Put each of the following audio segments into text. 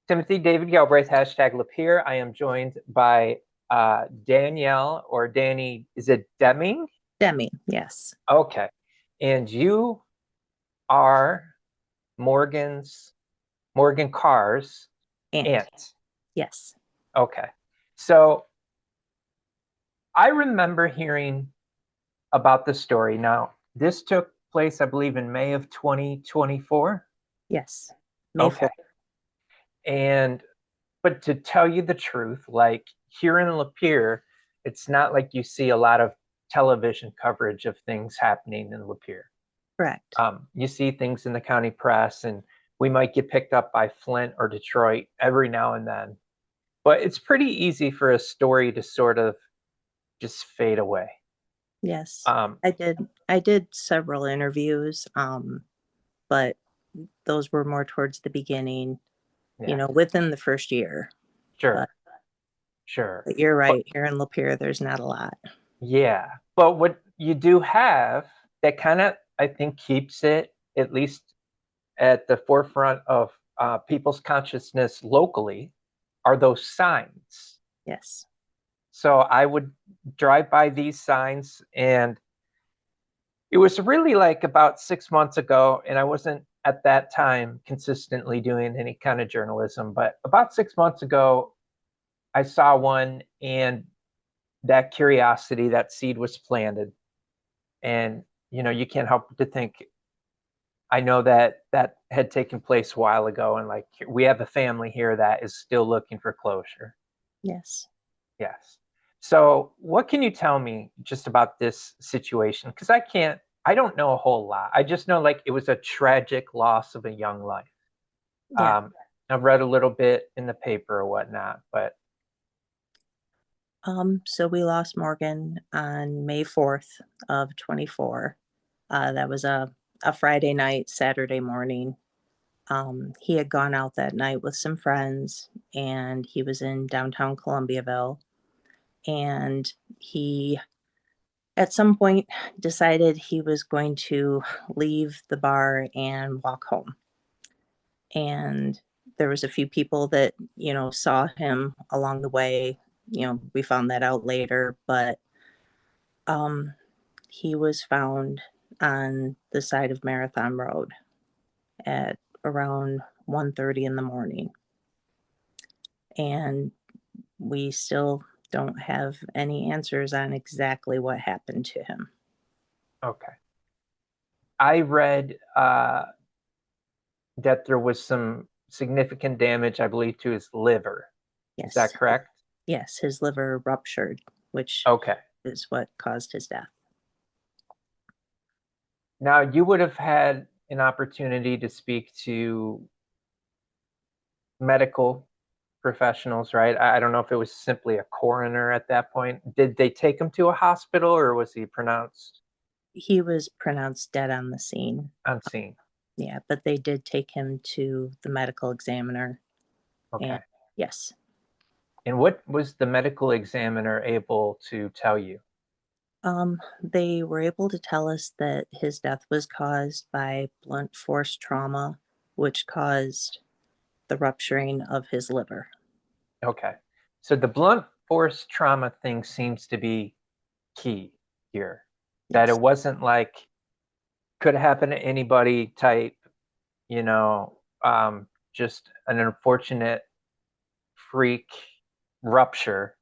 Timothy David Galbraith, hashtag Lapeer. I am joined by Danielle or Danny. Is it Deming? Deming, yes. Okay. And you are Morgan Carr's And aunt. yes. Okay. So I remember hearing about the story. Now, this took place, I believe, in May of 2024. Yes. May Okay. 4th. And but to tell you the truth, like here in Lapeer, it's not like you see a lot of television coverage of things happening in Lapeer. Correct. You see things in the county press, and we might get picked up by Flint or Detroit every now and then. But it's pretty easy for a story to sort of just fade away. Yes. Um, I did several interviews, but those were more towards the beginning, yeah, within the first year. But, sure, sure. but you're But right. Here in Lapeer, there's not a lot. yeah, but what you do have that kind of, I think, keeps it at least at the forefront of people's consciousness locally are those signs. Yes. So I would drive by these signs, and it was really like about 6 months ago, and I wasn't at that time consistently doing any kind of journalism, but about 6 months ago, I saw one, and that curiosity, that seed was planted. And, you can't help but to think, I know that that had taken place a while ago, and like we have a family here that is still looking for closure. Yes. Yes. So, what can you tell me just about this situation? Because I don't know a whole lot. I just know like it was a tragic loss of a young life. Yeah. Um, I've read a little bit in the paper or whatnot, but So we lost Morgan on May 4th of 24. That was a Friday night, Saturday morning. He had gone out that night with some friends and he was in downtown Columbiaville. And he, at some point, decided he was going to leave the bar and walk home. And there was a few people that, saw him along the way. We found that out later, but um, he was found on the side of Marathon Road at around 1:30 in the morning. And we still don't have any answers on exactly what happened to him. okay. I read that there was some significant damage, I believe, to his liver. Is Yes, that correct? yes, his liver ruptured, which Okay. is what caused his death. Now, you would have had an opportunity to speak to medical professionals, right? I don't know if it was simply a coroner at that point. Did they take him to a hospital, or was he pronounced He was pronounced dead on the scene. on scene? Yeah, but they did take him to the medical examiner. And Okay. yes, And what was the medical examiner able to tell you? they were able to tell us that his death was caused by blunt force trauma, which caused the rupturing of his liver. Okay. So the blunt force trauma thing seems to be key here. That it Yes, wasn't like could happen to anybody type, you know, just an unfortunate freak rupture.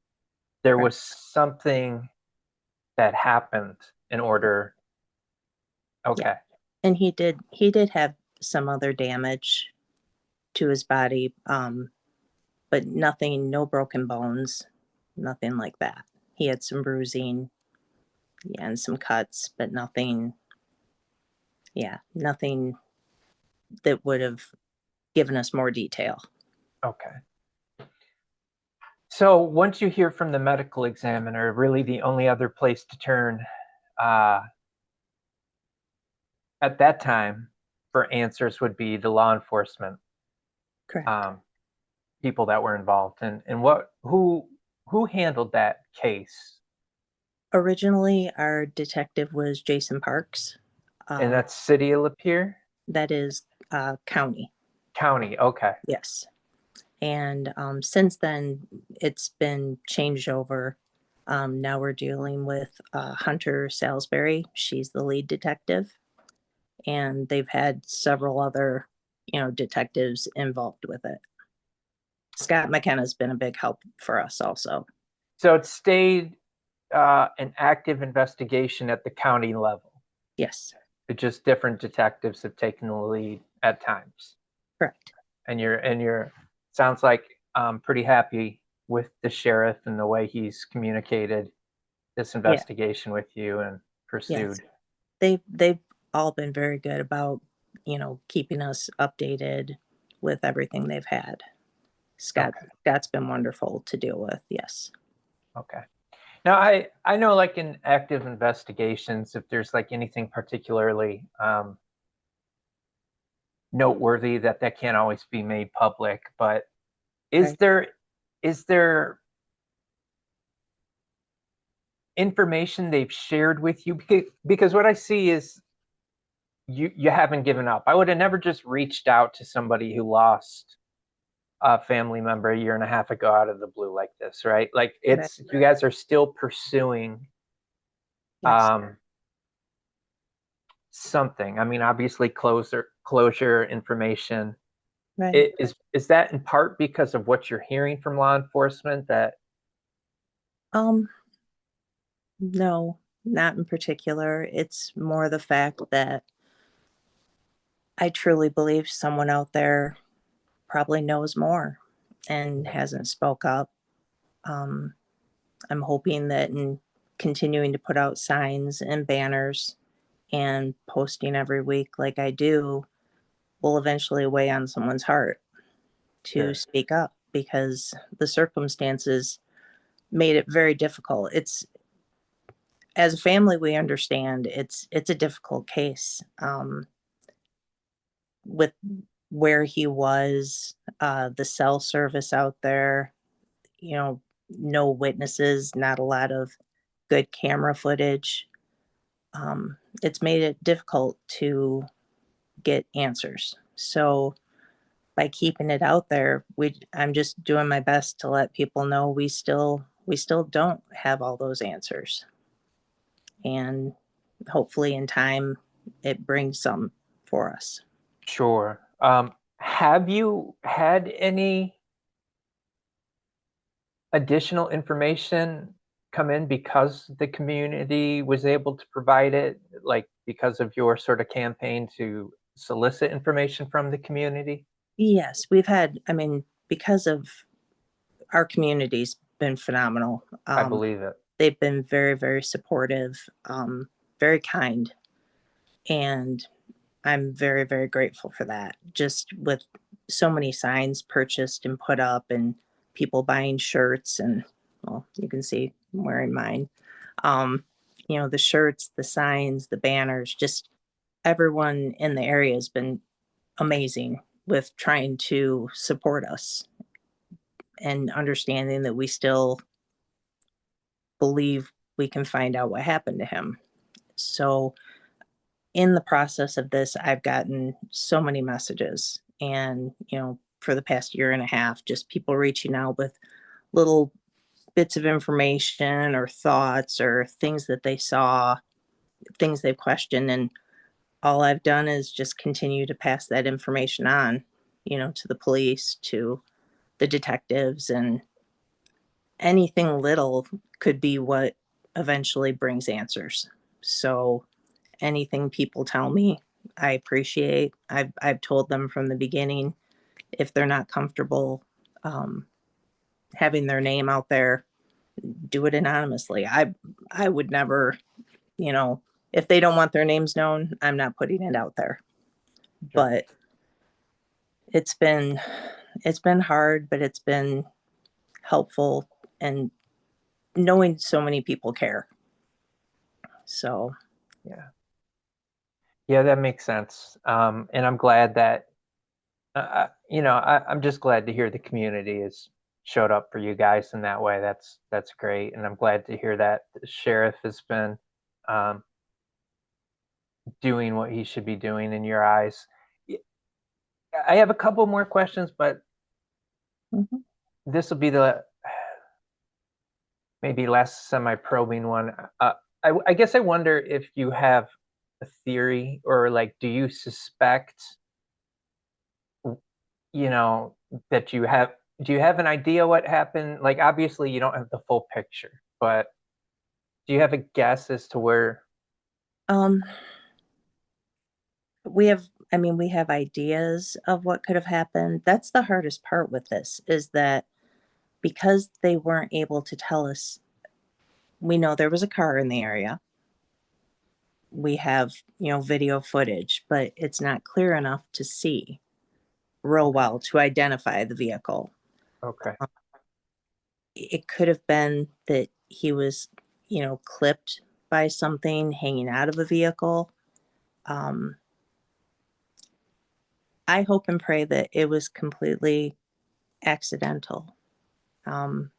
There correct. was something that happened in order. Yeah, Okay. and he did have some other damage to his body, but nothing, no broken bones, nothing like that. He had some bruising, yeah, and some cuts, but nothing, yeah, nothing that would have given us more detail. Okay. So once you hear from the medical examiner, really the only other place to turn uh, at that time for answers would be the law enforcement Correct. um, people that were involved. And who handled that case? Originally, our detective was Jason Parks. And Um, that's City of Lapeer that is county. County. Okay. Yes. And since then, it's been changed over. Now we're dealing with Hunter Salisbury. She's the lead detective, and they've had several other, detectives involved with it. Scott McKenna's been a big help for us also. So it stayed an active investigation at the county level. Yes, It just different detectives have taken the lead at times. correct. And you're sounds like pretty happy with the sheriff and the way he's communicated this Yeah, investigation with you and yes. pursued. They've all been very good about, keeping us updated with everything they've had. Scott Okay. Scott's been wonderful to deal with. Yes. Okay. Now I know like in active investigations, if there's like anything particularly noteworthy that can't always be made public, but is Okay. there information they've shared with you? Because what I see is you haven't given up. I would have never just reached out to somebody who lost a family member a year and a half ago out of the blue like this, right? Like Right. it's you guys are still pursuing Yes. um something. I mean, obviously closure information. Right. Is that in part because of what you're hearing from law enforcement that Um, no, not in particular. It's more the fact that I truly believe someone out there probably knows more and hasn't spoke up. Um, I'm hoping that in continuing to put out signs and banners and posting every week like I do will eventually weigh on someone's heart to sure, speak up because the circumstances made it very difficult. It's as a family we understand it's a difficult case with where he was, the cell service out there, you know, no witnesses, not a lot of good camera footage. It's made it difficult to get answers. So by keeping it out there, I'm just doing my best to let people know we still don't have all those answers. And hopefully in time it brings some for us. sure. Have you had any additional information come in because the community was able to provide it, like because of your sort of campaign to solicit information from the community? Yes, I mean, because of our community's been phenomenal. I believe it. They've been very, very supportive, very kind, and I'm very, very grateful for that. Just with so many signs purchased and put up, and people buying shirts, and well, you can see I'm wearing mine. Um, the shirts, the signs, the banners, just everyone in the area has been amazing with trying to support us and understanding that we still believe we can find out what happened to him. So, in the process of this, I've gotten so many messages, and, for the past year and a half, just people reaching out with little bits of information or thoughts or things that they saw, things they've questioned. And all I've done is just continue to pass that information on, to the police, to the detectives, and anything little could be what eventually brings answers. So anything people tell me, I appreciate. I've told them from the beginning if they're not comfortable um, having their name out there, do it anonymously. I would never, you know, if they don't want their names known, I'm not putting it out there. Sure. But it's been it's been hard, but it's been helpful and knowing so many people care. So Yeah. Yeah, that makes sense. And I'm glad that, I'm just glad to hear the community has showed up for you guys in that way. That's great, and I'm glad to hear that the sheriff has been um, doing what he should be doing in your eyes. I have a couple more questions, but Mhm. This will be the maybe last semi-probing one. I guess I wonder if you have a theory, or like, do you suspect, you know, that you have, do you have an idea what happened? Like, obviously you don't have the full picture, but do you have a guess as to where? Um, we have ideas of what could have happened. That's the hardest part with this, is that because they weren't able to tell us, we know there was a car in the area. We have, video footage, but it's not clear enough to see real Okay. well to identify the vehicle. Okay. It could have been that he was, clipped by something hanging out of a vehicle. Um, I hope and pray that it was completely accidental. Um,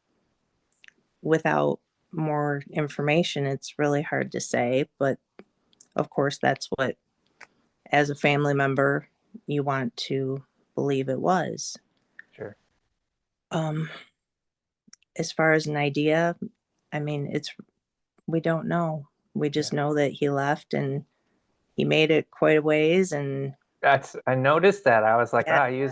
Without more information, it's really hard to say, but of course, that's what, as a family member, you want to believe it was. Sure. Um, as far as an idea, we don't know. We Yeah. just know that he left and he made it quite a ways, and I noticed that. I was like, yeah, ah, he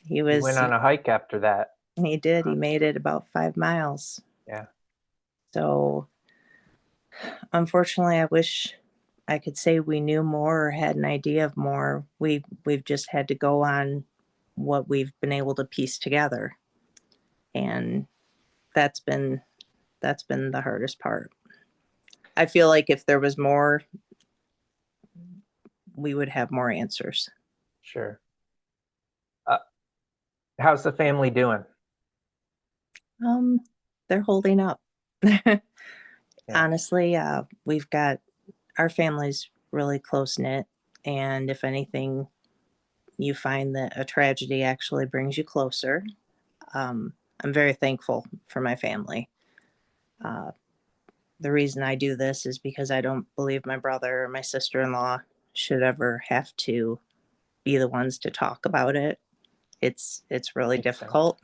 he went was, on a hike after that. he did, Uh, he made it about 5 miles. yeah. So unfortunately, I wish I could say we knew more or had an idea of more. We've just had to go on what we've been able to piece together. And that's been that's been the hardest part. I feel like if there was more, we would have more answers. Sure. Uh, how's the family doing? Um, they're holding up. Yeah. Honestly, we've got our family's really close knit, and if anything, you find that a tragedy actually brings you closer. I'm very thankful for my family. Uh, the reason I do this is because I don't believe my brother or my sister in law should ever have to be the ones to talk about it. It's really Makes sense. difficult.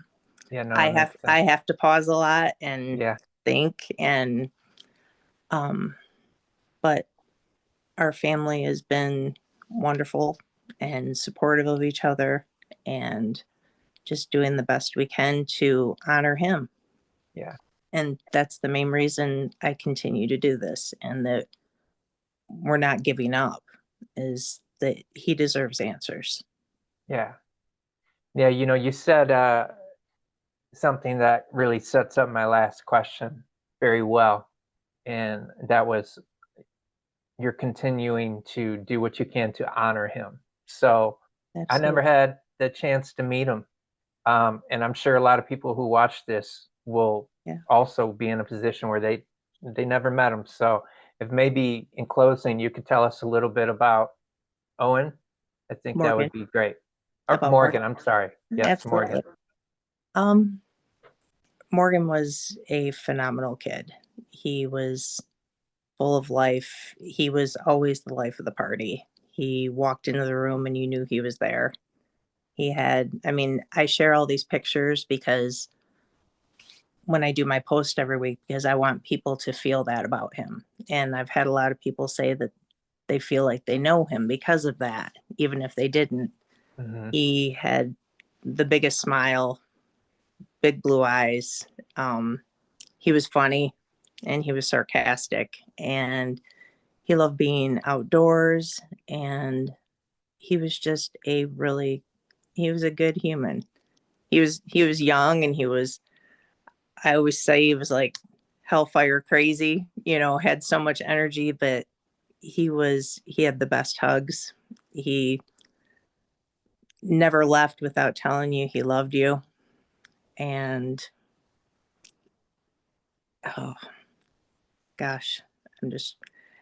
Yeah, no, I it have makes sense. I have to pause a lot and Yeah. think, and um but our family has been wonderful and supportive of each other, and just doing the best we can to honor him. Yeah. And that's the main reason I continue to do this, and that we're not giving up, is that he deserves answers. Yeah. Yeah, you said something that really sets up my last question very well, and that was, you're continuing to do what you can to honor him. So I never Absolutely. had the chance to meet him. And I'm sure a lot of people who watch this will Yeah. also be in a position where they never met him. So if maybe in closing you could tell us a little bit about Owen, I think that Morgan. would be great. Or About Morgan. Morgan, I'm sorry. Yes, Morgan. Absolutely. Um, Morgan was a phenomenal kid. He was full of life. He was always the life of the party. He walked into the room and you knew he was there. I share all these pictures because when I do my post every week, because I want people to feel that about him. And I've had a lot of people say that they feel like they know him because of that, even if they didn't. Hmm. He had the biggest smile, big blue eyes. Um, he was funny and he was sarcastic, and he loved being outdoors, and he was just he was a good human. He was young, and I always say he was like hellfire crazy, had so much energy, but he had the best hugs. He never left without telling you he loved you. And oh gosh, I'm just,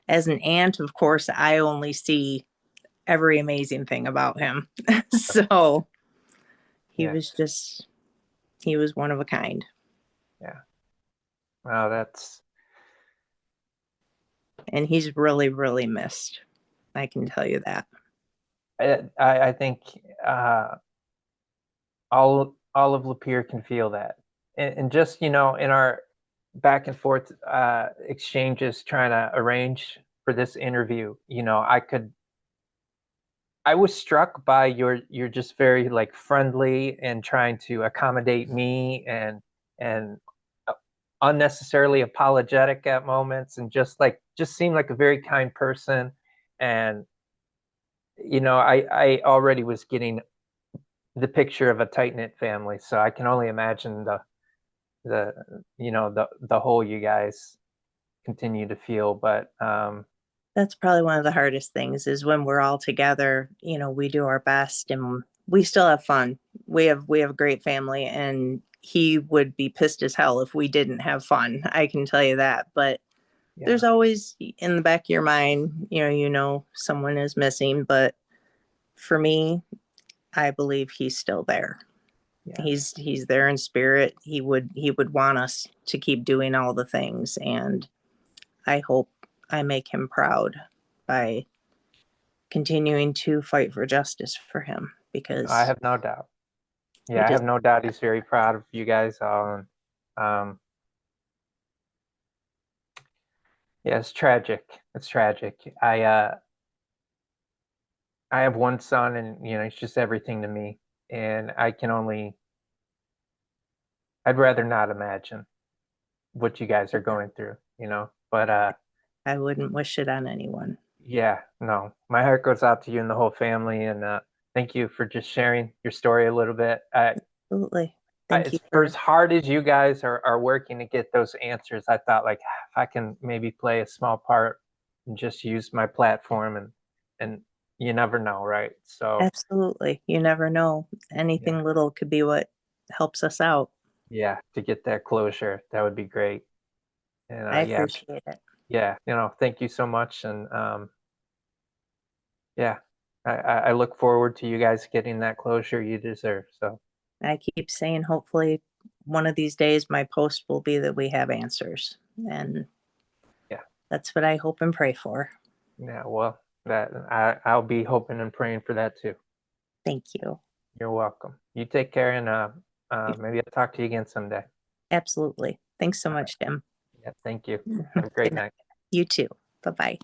as an aunt, of course, I only see every amazing thing about him. So he Yeah. was just, he was one of a kind. Yeah. Well, that's And he's really, really missed. I can tell you that. I think uh all all of Lapeer can feel that. And just, in our back and forth exchanges trying to arrange for this interview, I was struck by you're just very like friendly and trying to accommodate me and unnecessarily apologetic at moments and just seemed like a very kind person. And I already was getting the picture of a tight-knit family, so I can only imagine the hole you guys continue to feel. But That's probably one of the hardest things is when we're all together, we do our best and we still have fun. We have a great family, and he would be pissed as hell if we didn't have fun. I can tell you that. But yeah, there's always in the back of your mind, someone is missing. But for me, I believe he's still there. yeah, He's there in spirit. He would want us to keep doing all the things, and I hope I make him proud by continuing to fight for justice for him, I because have no doubt. Yeah, it I is. have no doubt he's very proud of you guys all. And, yeah, it's tragic. It's tragic. I have one son, and he's just everything to me. And I'd rather not imagine what you guys are going through. But I wouldn't wish it on anyone. yeah, no, my heart goes out to you and the whole family, and thank you for just sharing your story a little bit. Absolutely. Thank you It's for as for. hard as you guys are working to get those answers. I thought, like, if I can maybe play a small part and just use my platform, and you never know, right? So Absolutely. You never know. yeah, Anything little could be what helps us out. yeah, to get that closure, that would be great. And I yeah, appreciate it. yeah, thank you so much. And yeah, I look forward to you guys getting that closure you deserve. So I keep saying, hopefully, one of these days, my post will be that we have answers. And yeah, that's what I hope and pray for. yeah. Well, I'll be hoping and praying for that too. Thank you. You're welcome. You take care, and maybe I'll talk to you again someday. Absolutely. Thanks so All right. much, Tim. Yeah, thank you. Have a great Good night. night. You too. Bye bye.